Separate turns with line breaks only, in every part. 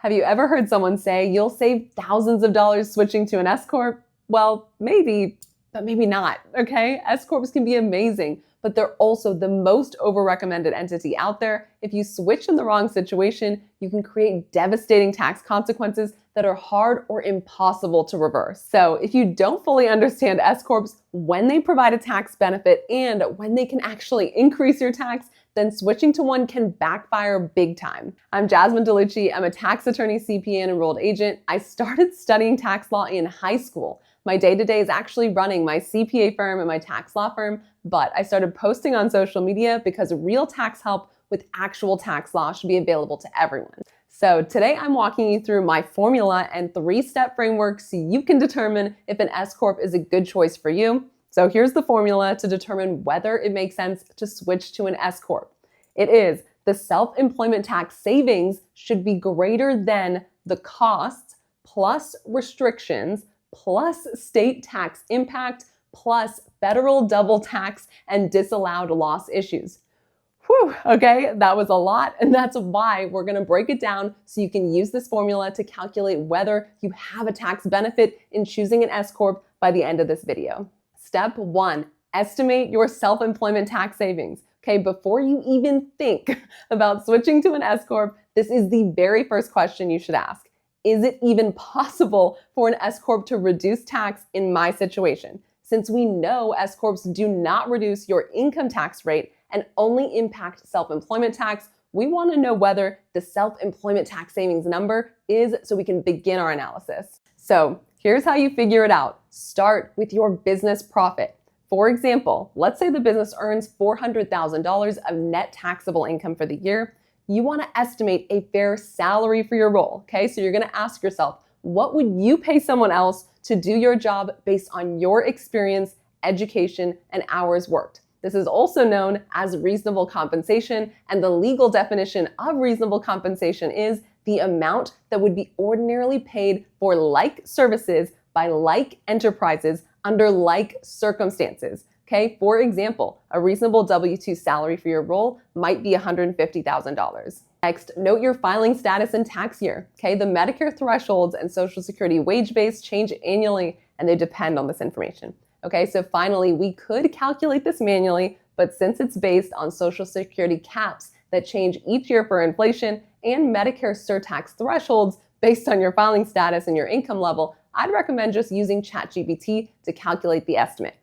Have you ever heard someone say you'll save thousands of dollars switching to an S Corp? Well, maybe, but maybe not, okay? S Corps can be amazing, but they're also the most over-recommended entity out there. If you switch in the wrong situation, you can create devastating tax consequences that are hard or impossible to reverse. So if you don't fully understand S Corps, when they provide a tax benefit and when they can actually increase your tax, then switching to one can backfire big time. I'm Jasmine DeLucci. I'm a tax attorney, CPA, and enrolled agent. I started studying tax law in high school. My day-to-day is actually running my CPA firm and my tax law firm, but I started posting on social media because real tax help with actual tax law should be available to everyone. So today I'm walking you through my formula and 3-step framework so you can determine if an S Corp is a good choice for you. So here's the formula to determine whether it makes sense to switch to an S Corp. It is the self-employment tax savings should be greater than the costs plus restrictions plus state tax impact plus federal double tax and disallowed loss issues. Whew, okay, that was a lot, and that's why we're gonna break it down so you can use this formula to calculate whether you have a tax benefit in choosing an S Corp by the end of this video. Step 1, estimate your self-employment tax savings. Okay, before you even think about switching to an S Corp, this is the very first question you should ask. Is it even possible for an S Corp to reduce tax in my situation? Since we know S Corps do not reduce your income tax rate and only impact self-employment tax, we want to know whether the self-employment tax savings number is so we can begin our analysis. So here's how you figure it out. Start with your business profit. For example, let's say the business earns $400,000 of net taxable income for the year. You want to estimate a fair salary for your role, okay? So you're going to ask yourself, what would you pay someone else to do your job based on your experience, education, and hours worked? This is also known as reasonable compensation, and the legal definition of reasonable compensation is the amount that would be ordinarily paid for like services by like enterprises under like circumstances. Okay, for example, a reasonable W-2 salary for your role might be $150,000. Next, note your filing status and tax year. Okay, the Medicare thresholds and Social Security wage base change annually, and they depend on this information. Okay, so finally, we could calculate this manually, but since it's based on Social Security caps that change each year for inflation and Medicare surtax thresholds based on your filing status and your income level, I'd recommend just using ChatGPT to calculate the estimate.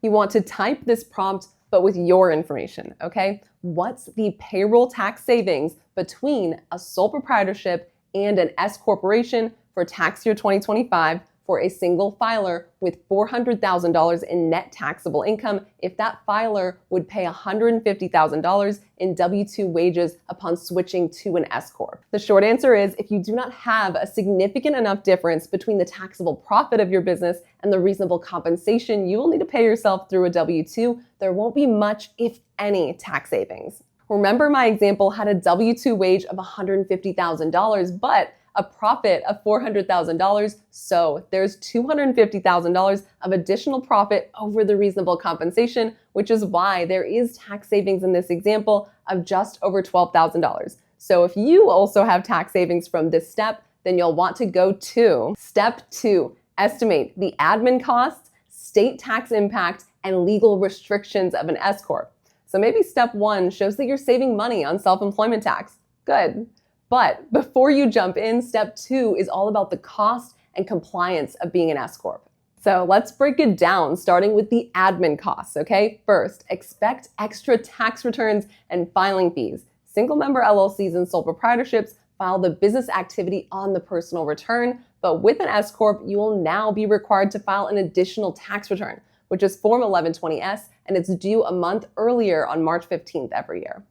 You want to type this prompt, but with your information, okay? What's the payroll tax savings between a sole proprietorship and an S corporation for tax year 2025 for a single filer with $400,000 in net taxable income if that filer would pay $150,000 in W-2 wages upon switching to an S Corp? The short answer is if you do not have a significant enough difference between the taxable profit of your business and the reasonable compensation you will need to pay yourself through a W-2, there won't be much, if any, tax savings. Remember my example had a W-2 wage of $150,000, but a profit of $400,000, so there's $250,000 of additional profit over the reasonable compensation, which is why there is tax savings in this example of just over $12,000. So if you also have tax savings from this step, then you'll want to go to step 2, estimate the admin costs, state tax impact, and legal restrictions of an S Corp. So maybe step 1 shows that you're saving money on self-employment tax. Good. But before you jump in, step 2 is all about the cost and compliance of being an S Corp. So let's break it down, starting with the admin costs, okay? First, expect extra tax returns and filing fees. Single member LLCs and sole proprietorships file the business activity on the personal return, but with an S Corp, you will now be required to file an additional tax return, which is Form 1120-S, and it's due a month earlier on March 15th every year.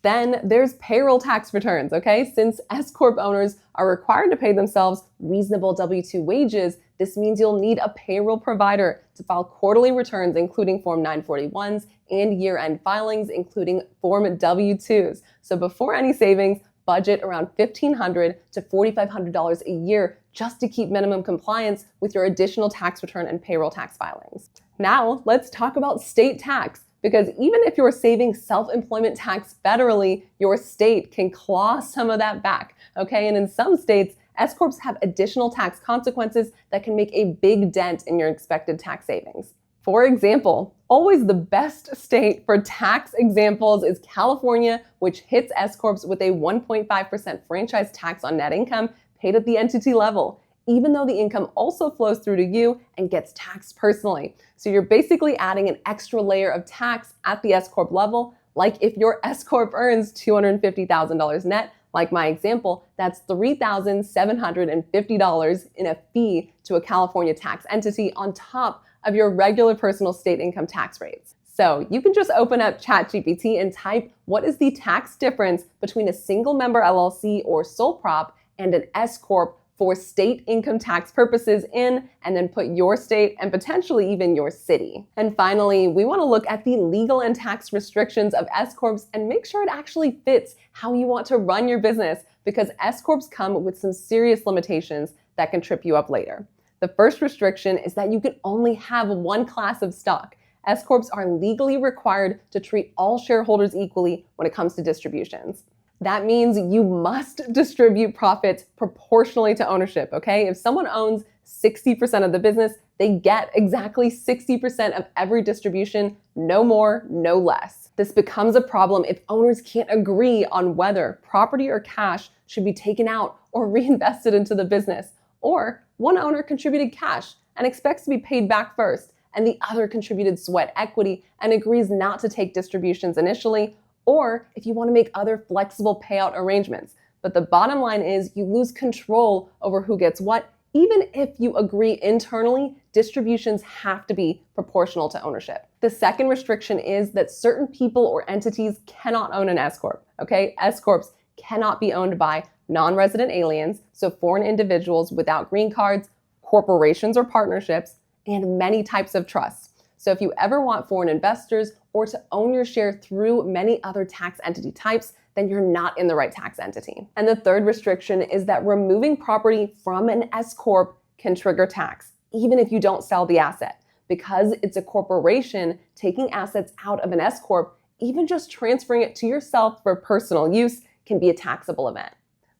Then there's payroll tax returns, okay? Since S Corp owners are required to pay themselves reasonable W-2 wages, this means you'll need a payroll provider to file quarterly returns, including Form 941s and year-end filings, including Form W-2s. So before any savings, budget around $1,500 to $4,500 a year just to keep minimum compliance with your additional tax return and payroll tax filings. Now, let's talk about state tax. because even if you're saving self-employment tax federally, your state can claw some of that back, okay? And in some states, S-corps have additional tax consequences that can make a big dent in your expected tax savings. For example, always the best state for tax examples is California, which hits S-corps with a 1.5% franchise tax on net income paid at the entity level, even though the income also flows through to you and gets taxed personally. So you're basically adding an extra layer of tax at the S-corp level, like if your S-corp earns $250,000 net, like my example, that's $3,750 in a fee to a California tax entity on top of your regular personal state income tax rates. So you can just open up ChatGPT and type, what is the tax difference between a single member LLC or sole prop and an S-corp for state income tax purposes in, and then put your state and potentially even your city. And finally, we want to look at the legal and tax restrictions of S-corps and make sure it actually fits how you want to run your business, because S-corps come with some serious limitations that can trip you up later. The first restriction is that you can only have one class of stock. S-corps are legally required to treat all shareholders equally when it comes to distributions. That means you must distribute profits proportionally to ownership, okay? If someone owns 60% of the business, they get exactly 60% of every distribution, no more, no less. This becomes a problem if owners can't agree on whether property or cash should be taken out or reinvested into the business, or one owner contributed cash and expects to be paid back first, and the other contributed sweat equity and agrees not to take distributions initially, or if you want to make other flexible payout arrangements. But the bottom line is you lose control over who gets what. Even if you agree internally, distributions have to be proportional to ownership. The second restriction is that certain people or entities cannot own an S-corp, okay? S-corps cannot be owned by non-resident aliens, so foreign individuals without green cards, corporations or partnerships, and many types of trusts. So if you ever want foreign investors or to own your share through many other tax entity types, then you're not in the right tax entity. And the third restriction is that removing property from an S-corp can trigger tax, even if you don't sell the asset. Because it's a corporation, taking assets out of an S-corp, even just transferring it to yourself for personal use, can be a taxable event.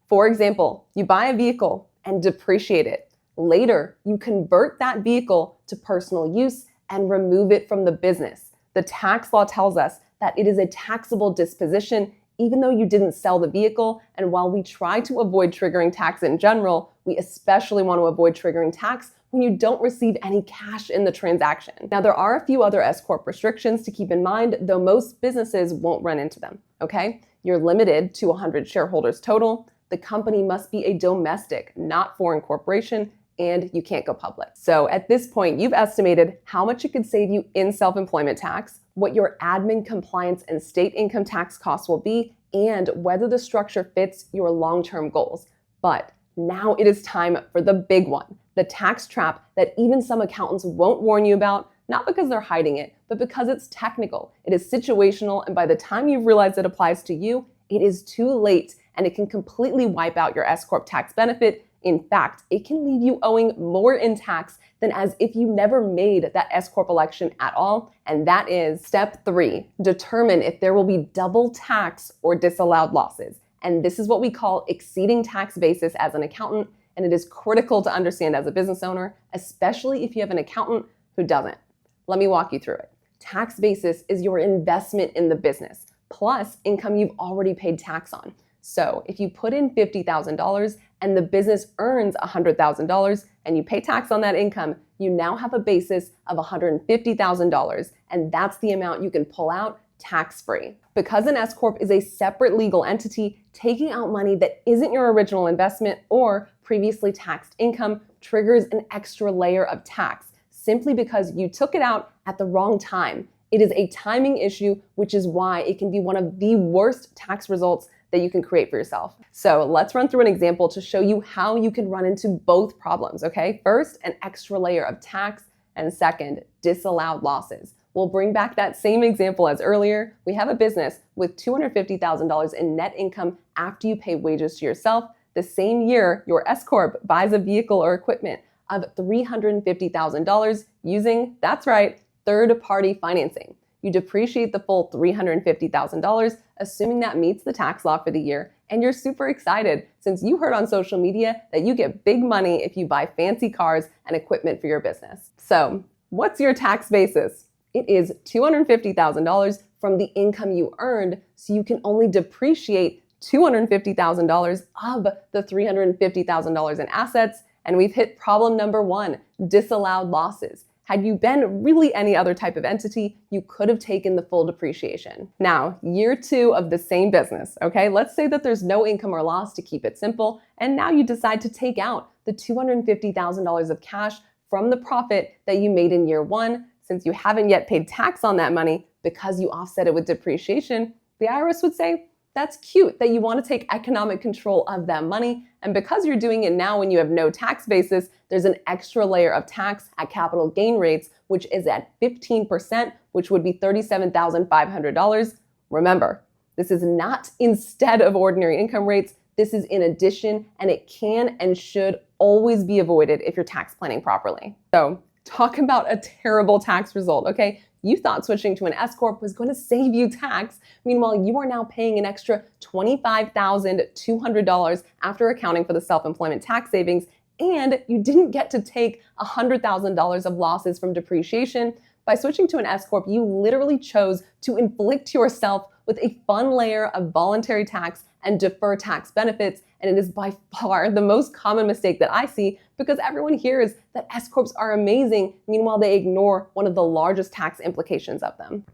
For example, you buy a vehicle and depreciate it. Later, you convert that vehicle to personal use and remove it from the business. The tax law tells us that it is a taxable disposition even though you didn't sell the vehicle. And while we try to avoid triggering tax in general, we especially want to avoid triggering tax when you don't receive any cash in the transaction. Now, there are a few other S-corp restrictions to keep in mind, though most businesses won't run into them, okay? You're limited to 100 shareholders total. The company must be a domestic, not foreign corporation, and you can't go public. So at this point, you've estimated how much it could save you in self-employment tax, what your admin, compliance, and state income tax costs will be, and whether the structure fits your long-term goals. But now it is time for the big one, the tax trap that even some accountants won't warn you about, not because they're hiding it, but because it's technical, it is situational, and by the time you've realized it applies to you, it is too late, and it can completely wipe out your S-corp tax benefit. In fact, it can leave you owing more in tax than as if you never made that S-corp election at all. And that is step 3, determine if there will be double tax or disallowed losses. And this is what we call exceeding tax basis as an accountant. And it is critical to understand as a business owner, especially if you have an accountant who doesn't. Let me walk you through it. Tax basis is your investment in the business, plus income you've already paid tax on. So if you put in $50,000 and the business earns $100,000 and you pay tax on that income, you now have a basis of $150,000, and that's the amount you can pull out tax-free. Because an S-corp is a separate legal entity, taking out money that isn't your original investment or previously taxed income triggers an extra layer of tax simply because you took it out at the wrong time. It is a timing issue, which is why it can be one of the worst tax results that you can create for yourself. So let's run through an example to show you how you can run into both problems, okay? First, an extra layer of tax, and second, disallowed losses. We'll bring back that same example as earlier. We have a business with $250,000 in net income after you pay wages to yourself. The same year, your S-corp buys a vehicle or equipment of $350,000 using, that's right, third-party financing. You depreciate the full $350,000, assuming that meets the tax law for the year, and you're super excited since you heard on social media that you get big money if you buy fancy cars and equipment for your business. So, what's your tax basis? It is $250,000 from the income you earned, so you can only depreciate $250,000 of the $350,000 in assets. And we've hit problem number 1, disallowed losses. Had you been really any other type of entity, you could have taken the full depreciation. Now, year 2 of the same business, okay? Let's say that there's no income or loss to keep it simple, and now you decide to take out the $250,000 of cash from the profit that you made in year 1. Since you haven't yet paid tax on that money because you offset it with depreciation, the IRS would say, that's cute that you want to take economic control of that money. And because you're doing it now when you have no tax basis, there's an extra layer of tax at capital gain rates, which is at 15%, which would be $37,500. Remember, this is not instead of ordinary income rates. This is in addition, and it can and should always be avoided if you're tax planning properly. So, talk about a terrible tax result, okay? You thought switching to an S-Corp was going to save you tax. Meanwhile, you are now paying an extra $25,200 after accounting for the self-employment tax savings, and you didn't get to take $100,000 of losses from depreciation. By switching to an S-Corp, you literally chose to inflict yourself with a fun layer of voluntary tax and defer tax benefits, and it is by far the most common mistake that I see because everyone hears that S-Corps are amazing, meanwhile they ignore one of the largest tax implications of them.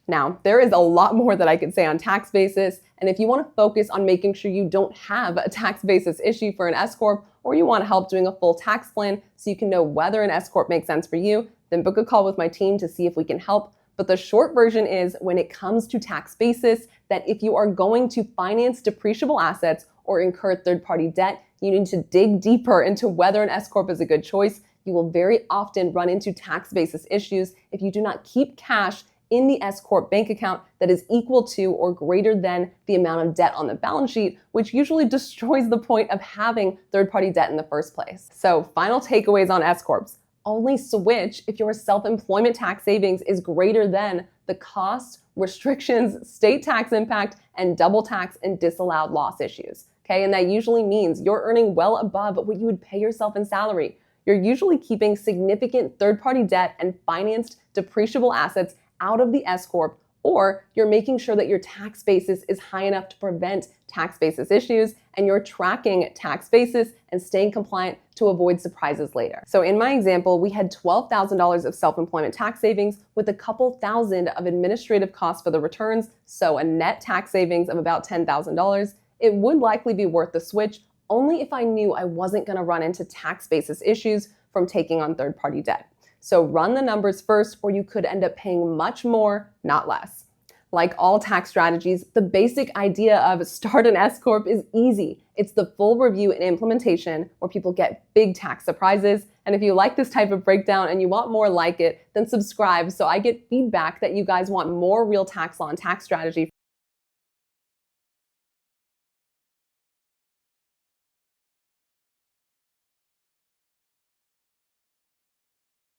Now, there is a lot more that I could say on tax basis, and if you want to focus on making sure you don't have a tax basis issue for an S-Corp, or you want help doing a full tax plan so you can know whether an S-Corp makes sense for you, then book a call with my team to see if we can help. But the short version is, when it comes to tax basis, that if you are going to finance depreciable assets or incur third-party debt, you need to dig deeper into whether an S-Corp is a good choice. You will very often run into tax basis issues if you do not keep cash in the S-Corp bank account that is equal to or greater than the amount of debt on the balance sheet, which usually destroys the point of having third-party debt in the first place. So, final takeaways on S-Corps. Only switch if your self-employment tax savings is greater than the cost, restrictions, state tax impact, and double tax and disallowed loss issues. Okay, and that usually means you're earning well above what you would pay yourself in salary. You're usually keeping significant third-party debt and financed depreciable assets out of the S-Corp, or you're making sure that your tax basis is high enough to prevent tax basis issues, and you're tracking tax basis and staying compliant to avoid surprises later. So in my example, we had $12,000 of self-employment tax savings with a couple thousand of administrative costs for the returns, so a net tax savings of about $10,000. It would likely be worth the switch only if I knew I wasn't going to run into tax basis issues from taking on third-party debt. So run the numbers first, or you could end up paying much more, not less. Like all tax strategies, the basic idea of start an S-Corp is easy. It's the full review and implementation where people get big tax surprises. And if you like this type of breakdown and you want more like it, then subscribe so I get feedback that you guys want more real tax law and tax strategy